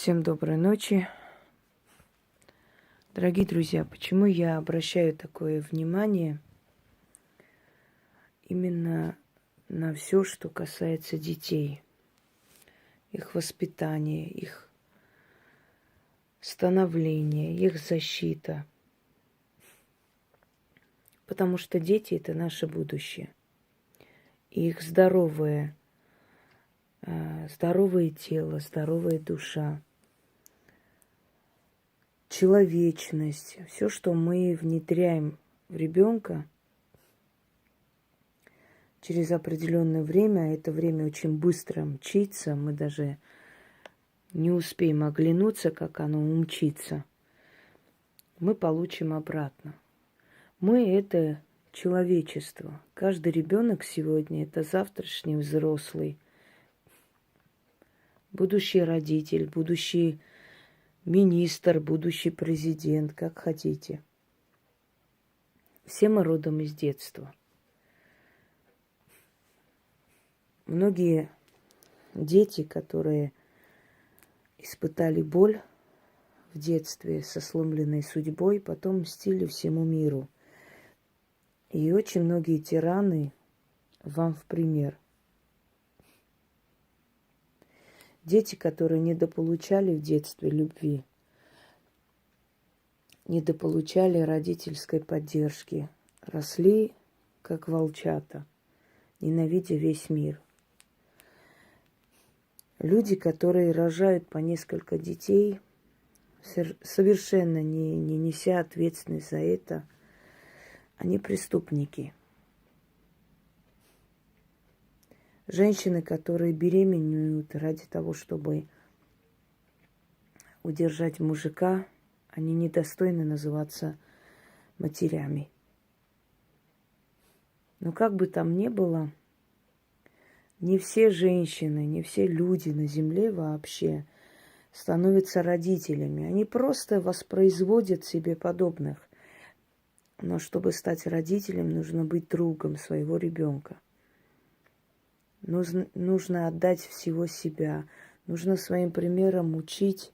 Всем доброй ночи. Дорогие друзья, почему я обращаю такое внимание именно на все, что касается детей, их воспитания, их становления, их защита. Потому что дети – это наше будущее. И их здоровое тело, здоровая душа, человечность, все, что мы внедряем в ребенка, через определенное время, это время очень быстро мчится, мы даже не успеем оглянуться, как оно умчится, мы получим обратно. Мы – это человечество. Каждый ребенок сегодня – это завтрашний взрослый, будущий родитель, будущий министр, будущий президент, как хотите. Все мы родом из детства. Многие дети, которые испытали боль в детстве со сломленной судьбой, потом мстили всему миру. И очень многие тираны вам в пример. Дети, которые недополучали в детстве любви, недополучали родительской поддержки, росли как волчата, ненавидя весь мир. Люди, которые рожают по несколько детей, совершенно не неся ответственность за это, они преступники. Женщины, которые беременеют ради того, чтобы удержать мужика, они недостойны называться матерями. Но как бы там ни было, не все женщины, не все люди на земле вообще становятся родителями. Они просто воспроизводят себе подобных. Но чтобы стать родителем, нужно быть другом своего ребенка. Нужно отдать всего себя. Нужно своим примером учить,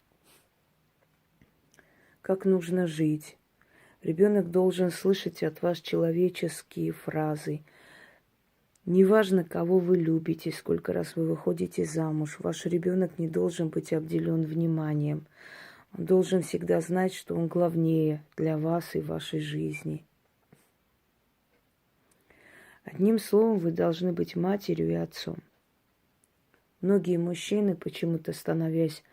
как нужно жить. Ребенок должен слышать от вас человеческие фразы. Неважно, кого вы любите, сколько раз вы выходите замуж, ваш ребенок не должен быть обделен вниманием. Он должен всегда знать, что он главнее для вас и вашей жизни. Одним словом, вы должны быть матерью и отцом. Многие мужчины, почему-то становясь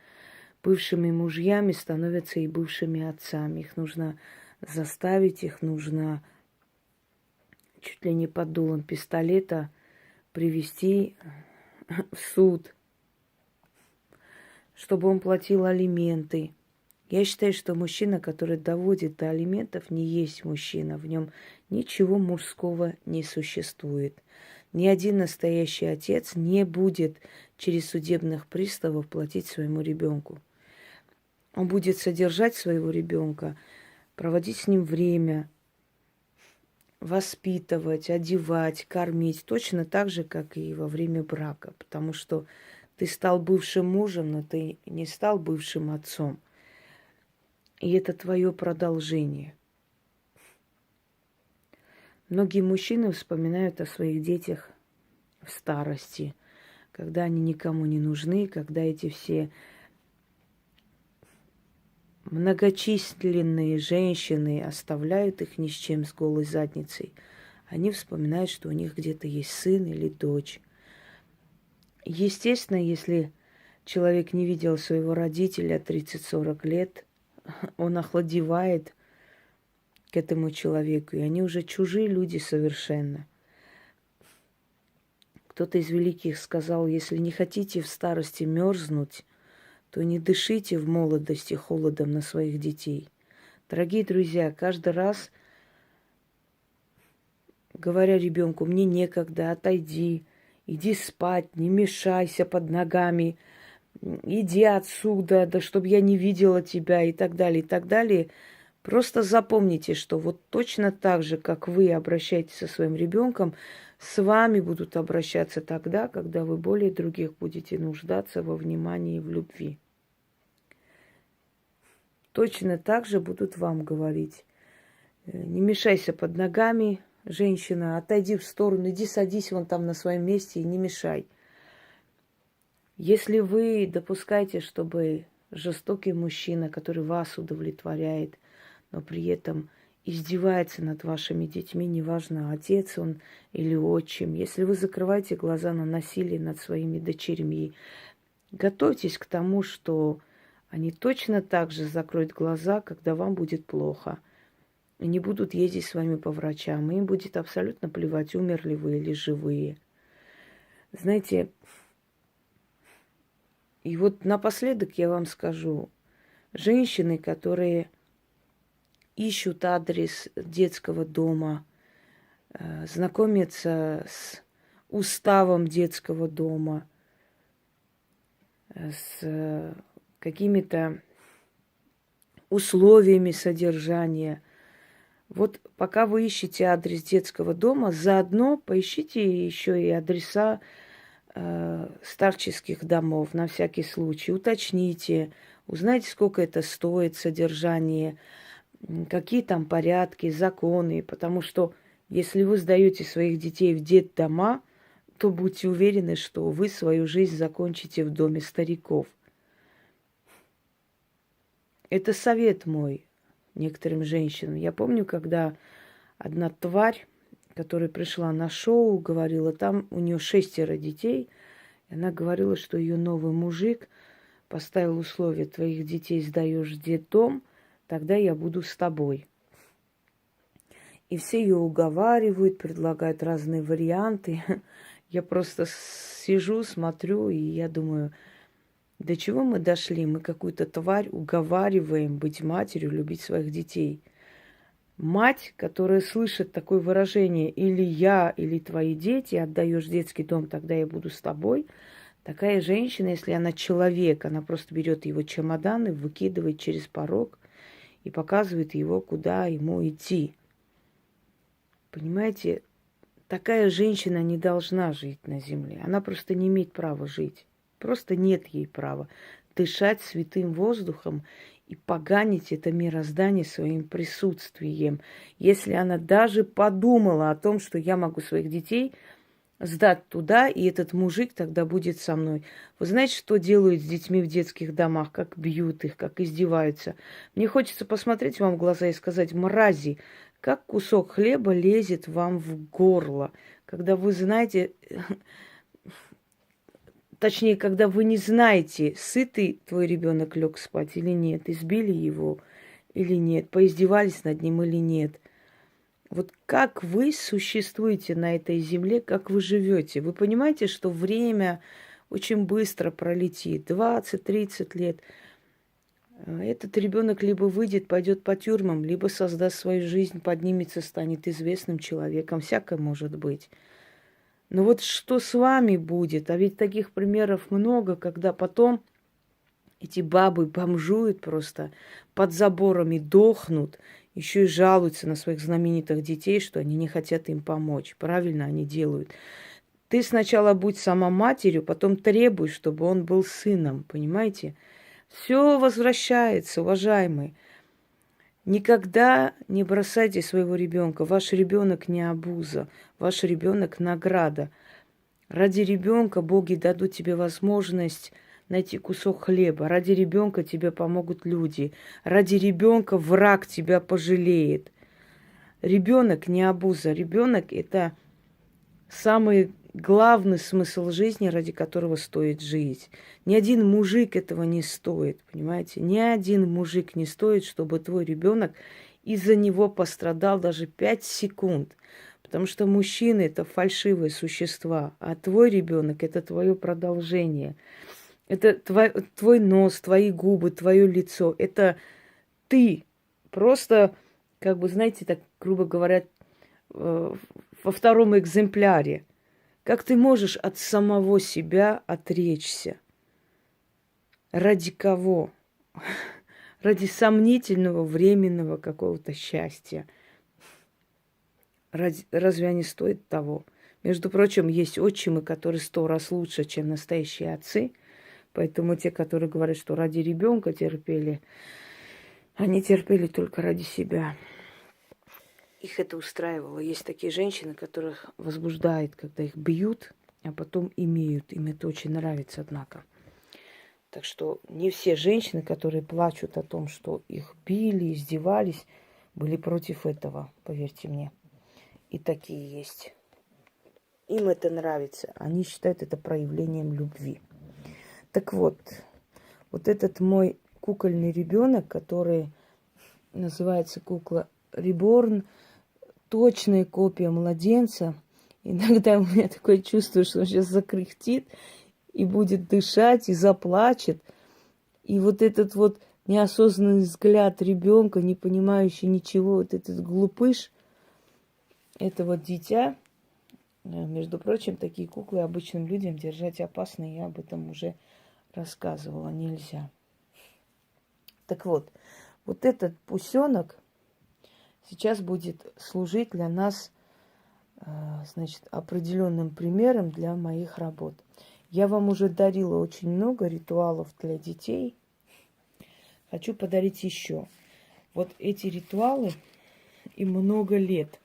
бывшими мужьями, становятся и бывшими отцами. Их нужно заставить, их нужно чуть ли не под дулом пистолета привести в суд, чтобы он платил алименты. Я считаю, что мужчина, который доводит до алиментов, не есть мужчина. В нем ничего мужского не существует. Ни один настоящий отец не будет через судебных приставов платить своему ребенку. Он будет содержать своего ребенка, проводить с ним время, воспитывать, одевать, кормить, точно так же, как и во время брака. Потому что ты стал бывшим мужем, но ты не стал бывшим отцом. И это твое продолжение. Многие мужчины вспоминают о своих детях в старости, когда они никому не нужны, когда эти все многочисленные женщины оставляют их ни с чем, с голой задницей. Они вспоминают, что у них где-то есть сын или дочь. Естественно, если человек не видел своего родителя 30-40 лет, он охладевает к этому человеку, и они уже чужие люди совершенно. Кто-то из великих сказал: если не хотите в старости мерзнуть, то не дышите в молодости холодом на своих детей. Дорогие друзья, каждый раз, говоря ребенку: мне некогда, отойди, иди спать, не мешайся под ногами, иди отсюда, да чтоб я не видела тебя и так далее, просто запомните, что вот точно так же, как вы обращаетесь со своим ребенком, с вами будут обращаться тогда, когда вы более других будете нуждаться во внимании и в любви. точно так же будут вам говорить. Не мешайся под ногами, женщина, отойди в сторону, иди садись вон там на своем месте и не мешай. Если вы допускаете, чтобы жестокий мужчина, который вас удовлетворяет, но при этом издевается над вашими детьми, неважно, отец он или отчим, если вы закрываете глаза на насилие над своими дочерьми, готовьтесь к тому, что они точно так же закроют глаза, когда вам будет плохо. И не будут ездить с вами по врачам. И им будет абсолютно плевать, умерли вы или живые. Знаете, и вот напоследок я вам скажу. Женщины, которые ищут адрес детского дома, знакомятся с уставом детского дома, с какими-то условиями содержания. Вот пока вы ищете адрес детского дома, заодно поищите еще и адреса старческих домов на всякий случай. Уточните, узнайте, сколько это стоит, содержание, какие там порядки, законы. Потому что если вы сдаете своих детей в детдома, то будьте уверены, что вы свою жизнь закончите в доме стариков. Это совет мой некоторым женщинам. Я помню, когда одна тварь, которая пришла на шоу, говорила, там у нее 6 детей, и она говорила, что ее новый мужик поставил условие: твоих детей сдаешь в детдом, тогда я буду с тобой. И все ее уговаривают, предлагают разные варианты. Я просто сижу, смотрю, и я думаю, до чего мы дошли? Мы какую-то тварь уговариваем быть матерью, любить своих детей. Мать, которая слышит такое выражение: или я, или твои дети, отдаешь в детский дом, тогда я буду с тобой. Такая женщина, если она человек, она просто берет его чемоданы, выкидывает через порог и показывает его, куда ему идти. Понимаете, такая женщина не должна жить на земле. Она просто не имеет права жить. Просто нет ей права дышать святым воздухом и поганить это мироздание своим присутствием. Если она даже подумала о том, что я могу своих детей сдать туда, и этот мужик тогда будет со мной. Вы знаете, что делают с детьми в детских домах? Как бьют их, как издеваются. Мне хочется посмотреть вам в глаза и сказать: мрази, как кусок хлеба лезет вам в горло, когда вы знаете... Точнее, когда вы не знаете, сытый твой ребенок лег спать или нет, избили его или нет, поиздевались над ним или нет. Вот как вы существуете на этой земле, как вы живете? Вы понимаете, что время очень быстро пролетит, 20-30 лет. Этот ребенок либо выйдет, пойдет по тюрьмам, либо создаст свою жизнь, поднимется, станет известным человеком. Всякое может быть. Но вот что с вами будет? А ведь таких примеров много, когда потом эти бабы бомжуют просто, под заборами дохнут, еще и жалуются на своих знаменитых детей, что они не хотят им помочь. Правильно они делают. Ты сначала будь сама матерью, потом требуй, чтобы он был сыном, понимаете? Все возвращается, уважаемые. Никогда не бросайте своего ребенка. Ваш ребенок не обуза, ваш ребенок награда. Ради ребенка боги дадут тебе возможность найти кусок хлеба. Ради ребенка тебе помогут люди. Ради ребенка враг тебя пожалеет. Ребенок не обуза. Ребенок — это самый главный смысл жизни, ради которого стоит жить. Ни один мужик этого не стоит, понимаете? Ни один мужик не стоит, чтобы твой ребенок из-за него пострадал даже 5 секунд. Потому что мужчины — это фальшивые существа, а твой ребенок — это твое продолжение. Это твой нос, твои губы, твое лицо. Это ты. Просто, как бы, знаете, так, грубо говоря, во втором экземпляре. Как ты можешь от самого себя отречься? Ради кого? Ради сомнительного, временного какого-то счастья. Разве они стоят того? Между прочим, есть отчимы, которые 100 раз лучше, чем настоящие отцы. Поэтому те, которые говорят, что ради ребенка терпели, Они терпели только ради себя. Их это устраивало. Есть такие женщины, которых возбуждает, когда их бьют, а потом имеют. Им это очень нравится, однако. Так что не все женщины, которые плачут о том, что их били, издевались, были против этого, поверьте мне. И такие есть. Им это нравится. Они считают это проявлением любви. Так вот, вот этот мой кукольный ребенок, который называется кукла Reborn, точная копия младенца. Иногда у меня такое чувство, что он сейчас закряхтит и будет дышать, и заплачет. И вот этот вот неосознанный взгляд ребенка, не понимающий ничего, вот этот глупыш, это вот дитя. Между прочим, такие куклы обычным людям держать опасно, я об этом уже рассказывала, нельзя. Так вот, вот этот пусенок сейчас будет служить для нас, значит, определенным примером для моих работ. Я вам уже дарила очень много ритуалов для детей. Хочу подарить еще. Вот эти ритуалы им много лет.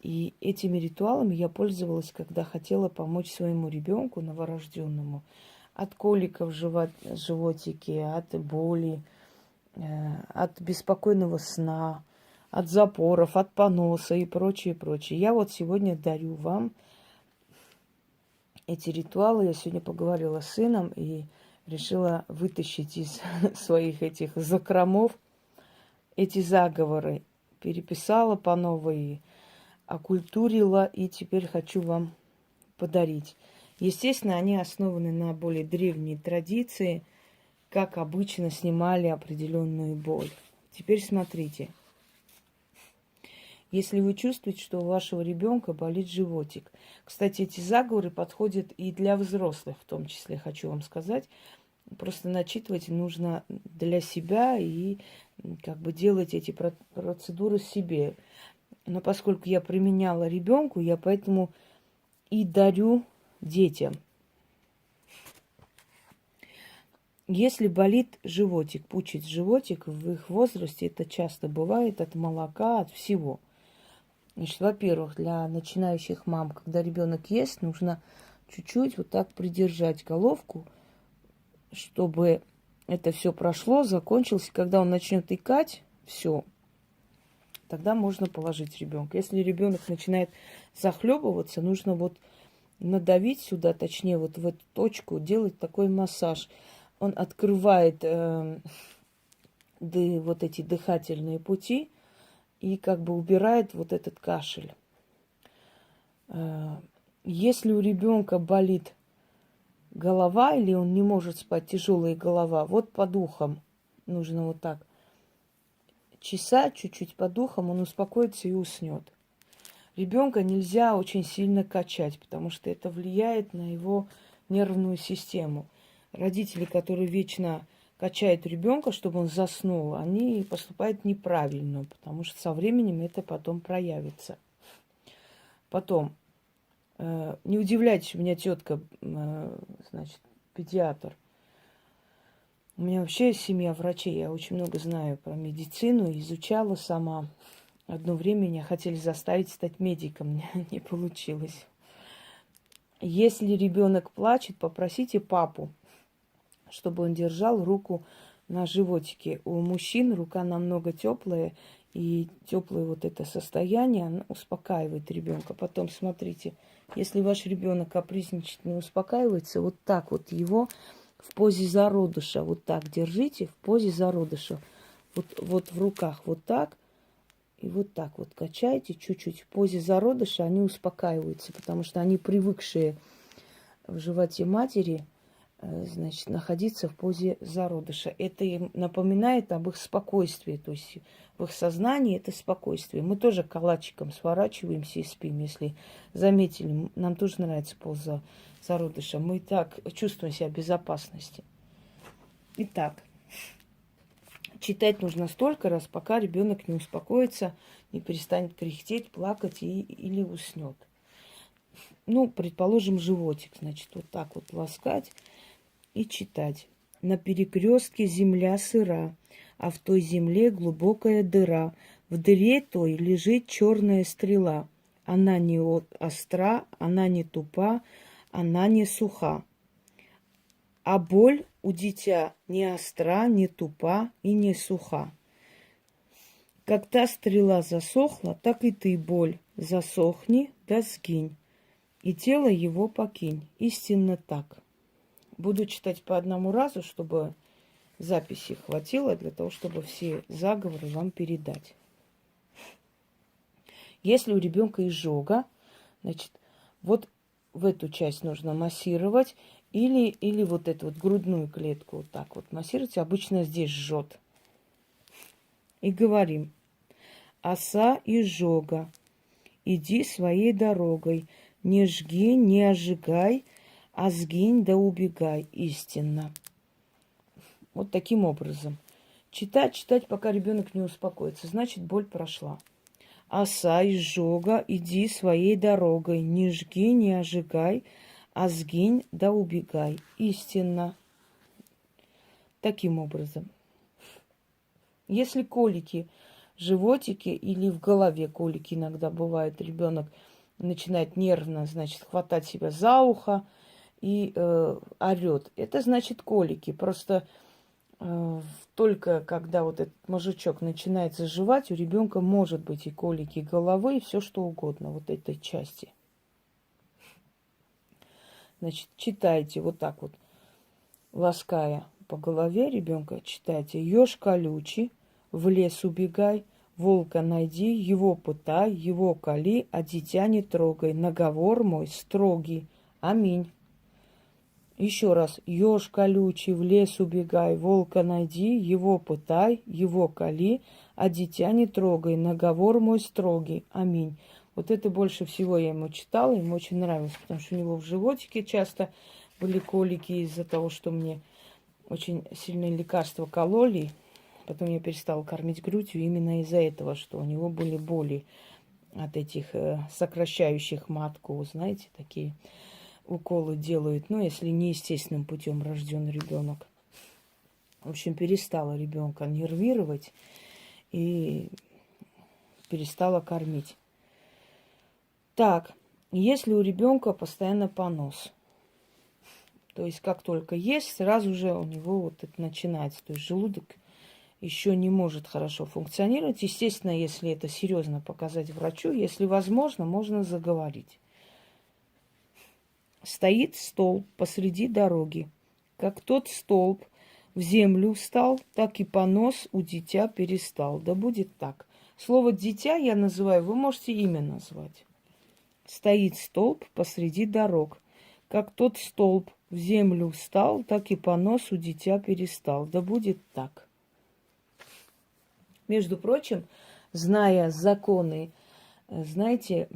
И этими ритуалами я пользовалась, когда хотела помочь своему ребенку новорожденному от коликов в животике, от боли, от беспокойного сна, от запоров, от поноса и прочее, прочее. Я вот сегодня дарю вам эти ритуалы. Я сегодня поговорила с сыном и решила вытащить из своих этих закромов эти заговоры. Переписала по новой, окультурила, и теперь хочу вам подарить. Естественно, они основаны на более древней традиции, как обычно снимали определенную боль. Теперь смотрите. Если вы чувствуете, что у вашего ребенка болит животик. Кстати, эти заговоры подходят и для взрослых, в том числе, хочу вам сказать. Просто начитывать нужно для себя и как бы делать эти процедуры себе. Но поскольку я применяла ребенку, я поэтому и дарю детям. Если болит животик, пучит животик, в их возрасте это часто бывает от молока, от всего. Значит, во-первых, для начинающих мам, когда ребенок ест, нужно чуть-чуть вот так придержать головку, чтобы это все прошло, закончилось. Когда он начнет икать, все, тогда можно положить ребенка. Если ребенок начинает захлебываться, нужно вот надавить сюда, точнее вот в эту точку, делать такой массаж. Он открывает вот эти дыхательные пути и как бы убирает вот этот кашель. Если у ребенка болит голова или он не может спать, тяжелая голова, вот под ухом нужно вот так чесать чуть-чуть под ухом, он успокоится и уснет. Ребенка нельзя очень сильно качать, потому что это влияет на его нервную систему. Родители, которые вечно качают ребенка, чтобы он заснул, они поступают неправильно, потому что со временем это потом проявится. Потом, не удивляйтесь, у меня тетка, значит, педиатр. У меня вообще семья врачей, я очень много знаю про медицину, изучала сама. Одно время меня хотели заставить стать медиком, не получилось. Если ребенок плачет, попросите папу, чтобы он держал руку на животике. У мужчин рука намного теплая, и теплое вот это состояние оно успокаивает ребенка. Потом смотрите, если ваш ребенок капризничает, не успокаивается, вот так вот его в позе зародыша, вот так держите, в позе зародыша, вот в руках вот так, и вот так вот качайте чуть-чуть. В позе зародыша они успокаиваются, потому что они привыкшие в животе матери, значит, находиться в позе зародыша. Это им напоминает об их спокойствии, то есть в их сознании это спокойствие. Мы тоже калачиком сворачиваемся и спим, если заметили. Нам тоже нравится поза зародыша. Мы так чувствуем себя в безопасности. Итак, читать нужно столько раз, пока ребенок не успокоится, не перестанет кряхтеть, плакать или уснет. Ну, предположим, животик, значит, вот так вот ласкать и читать. На перекрестке земля сыра, а в той земле глубокая дыра. В дыре той лежит черная стрела. Она не остра, она не тупа, она не суха. А боль у дитя не остра, не тупа и не суха. Как та стрела засохла, так и ты, боль, засохни да сгинь, и тело его покинь. Истинно так. Буду читать по одному разу, чтобы записи хватило для того, чтобы все заговоры вам передать. Если у ребенка изжога, значит, вот в эту часть нужно массировать или вот эту вот грудную клетку вот так вот массировать. Обычно здесь жжет. И говорим: оса изжога, иди своей дорогой, не жги, не ожигай, а сгинь да убегай истинно. Вот таким образом. Читать, пока ребенок не успокоится. Значит, боль прошла. Оса изжога, иди своей дорогой, не жги, не ожигай, а сгинь да убегай. Истинно. Таким образом. Если колики в животике или в голове, колики иногда бывают, ребенок начинает нервно, значит, хватать себя за ухо и орет. Это значит колики. Просто только когда вот этот мозжечок начинает заживать, у ребенка может быть и колики головы, и все что угодно, вот этой части. Значит, читайте вот так вот, лаская по голове ребенка, читайте: еж колючий, в лес убегай, волка найди, его пытай, его кали, а дитя не трогай. Наговор мой строгий. Аминь. Еще раз. Еж колючий, в лес убегай, волка найди, его пытай, его кали, а дитя не трогай. Наговор мой строгий. Аминь. Вот это больше всего я ему читала, ему очень нравилось, потому что у него в животике часто были колики из-за того, что мне очень сильные лекарства кололи. Потом я перестала кормить грудью именно из-за этого, что у него были боли от этих сокращающих матку, знаете, такие уколы делают, ну, если не естественным путем рожден ребенок. В общем, перестала ребенка нервировать и перестала кормить. Так, если у ребенка постоянно понос, то есть как только есть, сразу же у него вот это начинается, то есть желудок еще не может хорошо функционировать. Естественно, если это серьезно показать врачу, если возможно, можно заговорить. Стоит столб посреди дороги. Как тот столб в землю встал, так и понос у дитя перестал. Да будет так. Слово «дитя» я называю, вы можете имя назвать. Стоит столб посреди дорог. Как тот столб в землю встал, так и понос у дитя перестал. Да будет так. Между прочим, зная законы, знаете,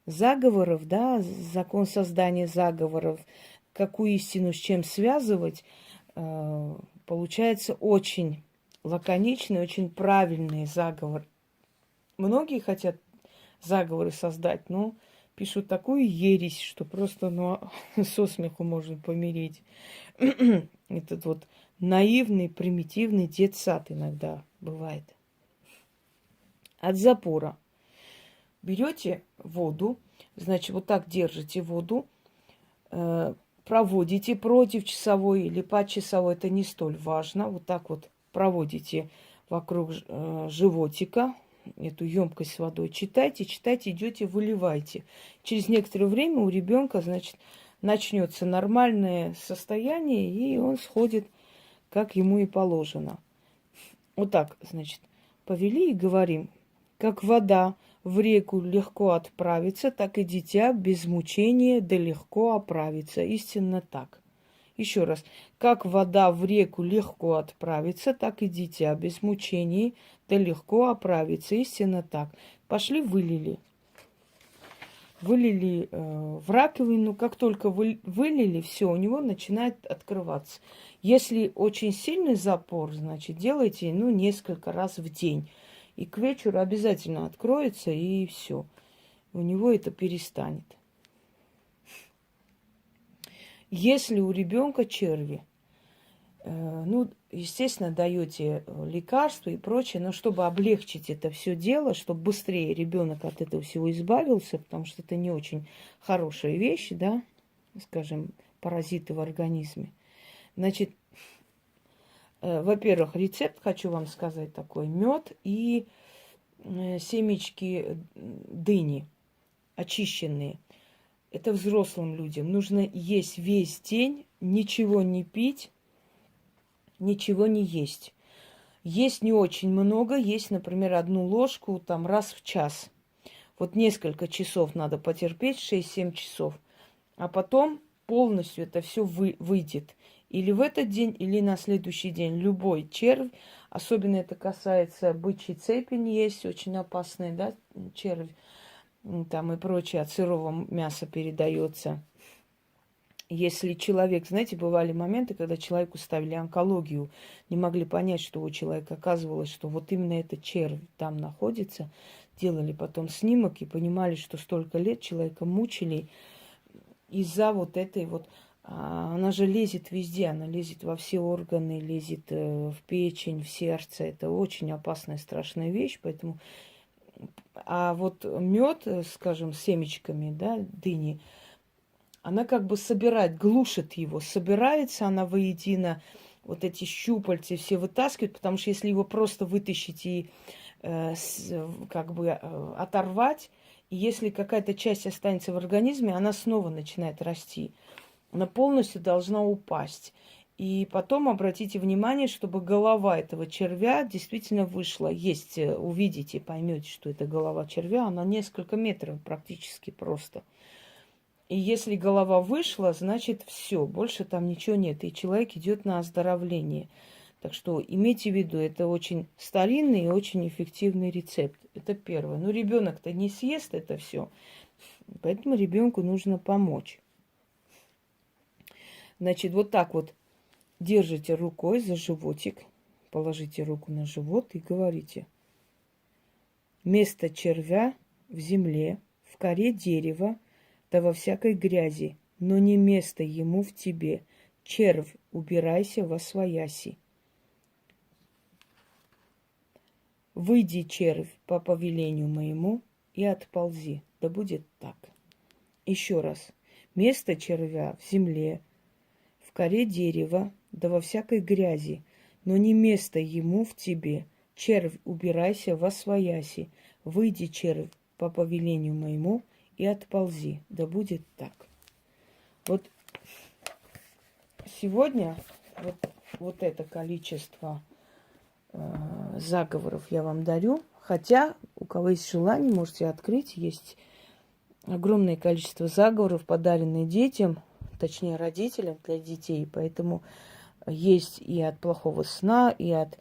заговоров, да, закон создания заговоров, какую истину с чем связывать, получается очень лаконичный, очень правильный заговор. Многие хотят заговоры создать, но пишут такую ересь, что просто со смеху можно помереть. Этот вот наивный, примитивный детсад иногда бывает. От запора. Берете воду, значит, вот так держите воду, проводите против часовой или по часовой, это не столь важно. Вот так вот проводите вокруг животика эту емкость с водой. Читайте, идете, выливайте. Через некоторое время у ребенка, значит, начнется нормальное состояние, и он сходит, как ему и положено. Вот так, значит, повели и говорим: как вода в реку легко отправится, так и дитя без мучения да легко оправится. Истинно так. Еще раз. Как вода в реку легко отправится, так и дитя без мучений да легко оправится. Истинно так. Пошли, вылили. Вылили в раковину. Как только вылили, все, у него начинает открываться. Если очень сильный запор, значит, делайте, несколько раз в день. И к вечеру обязательно откроется, и все. У него это перестанет. Если у ребенка черви, Ну, естественно, даете лекарства и прочее, но чтобы облегчить это все дело, чтобы быстрее ребенок от этого всего избавился, потому что это не очень хорошая вещь, да, скажем, паразиты в организме. Значит, во-первых, рецепт хочу вам сказать такой: мед и семечки дыни очищенные. Это взрослым людям. Нужно есть весь день, ничего не пить, ничего не есть. Есть не очень много, есть, например, одну ложку там раз в час. Вот несколько часов надо потерпеть, 6-7 часов. А потом полностью это все выйдет. Или в этот день, или на следующий день. Любой червь, особенно это касается бычьей цепи, есть очень опасный, да, червь, там и прочее, от сырого мяса передается. Если человек, знаете, бывали моменты, когда человеку ставили онкологию, не могли понять, что у человека оказывалось, что вот именно этот червь там находится, делали потом снимок и понимали, что столько лет человека мучили из-за вот этой вот... Она же лезет везде, она лезет во все органы, лезет в печень, в сердце. Это очень опасная, страшная вещь, поэтому... А вот мед, скажем, с семечками, да, дыни, она как бы собирает, глушит его, собирается она воедино, вот эти щупальцы все вытаскивают, потому что если его просто вытащить и как бы оторвать, и если какая-то часть останется в организме, она снова начинает расти. Она полностью должна упасть. И потом обратите внимание, чтобы голова этого червя действительно вышла. Есть, увидите, поймете, что это голова червя, она несколько метров практически просто. И если голова вышла, значит все, больше там ничего нет. И человек идет на оздоровление. Так что имейте в виду, это очень старинный и очень эффективный рецепт. Это первое. Но ребенок-то не съест это все, поэтому ребенку нужно помочь. Значит, вот так вот держите рукой за животик, положите руку на живот и говорите: место червя в земле, в коре дерева, да во всякой грязи, но не место ему в тебе. Червь, убирайся восвояси. Выйди, червь, по повелению моему, и отползи. Да будет так. Еще раз. Место червя в земле, в коре дерева, да во всякой грязи, но не место ему в тебе. Червь, убирайся восвояси. Выйди, червь, по повелению моему, и отползи. Да будет так. Вот сегодня вот это количество заговоров я вам дарю. Хотя, у кого есть желание, можете открыть. Есть огромное количество заговоров, подаренные детям, точнее родителям для детей. Поэтому есть и от плохого сна, и от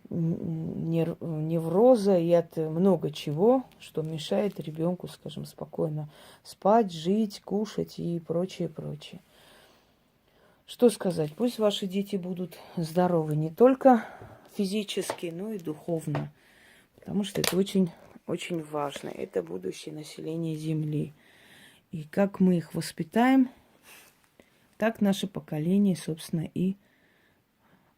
невроза, и от много чего, что мешает ребенку, скажем, спокойно спать, жить, кушать и прочее, прочее. Что сказать? Пусть ваши дети будут здоровы не только физически, но и духовно. Потому что это очень, очень важно. Это будущее население Земли. И как мы их воспитаем, так наше поколение, собственно, и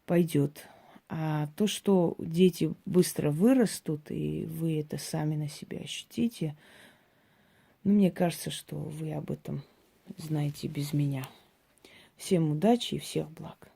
пойдет. А то, что дети быстро вырастут, и вы это сами на себя ощутите, ну, мне кажется, что вы об этом знаете без меня. Всем удачи и всех благ.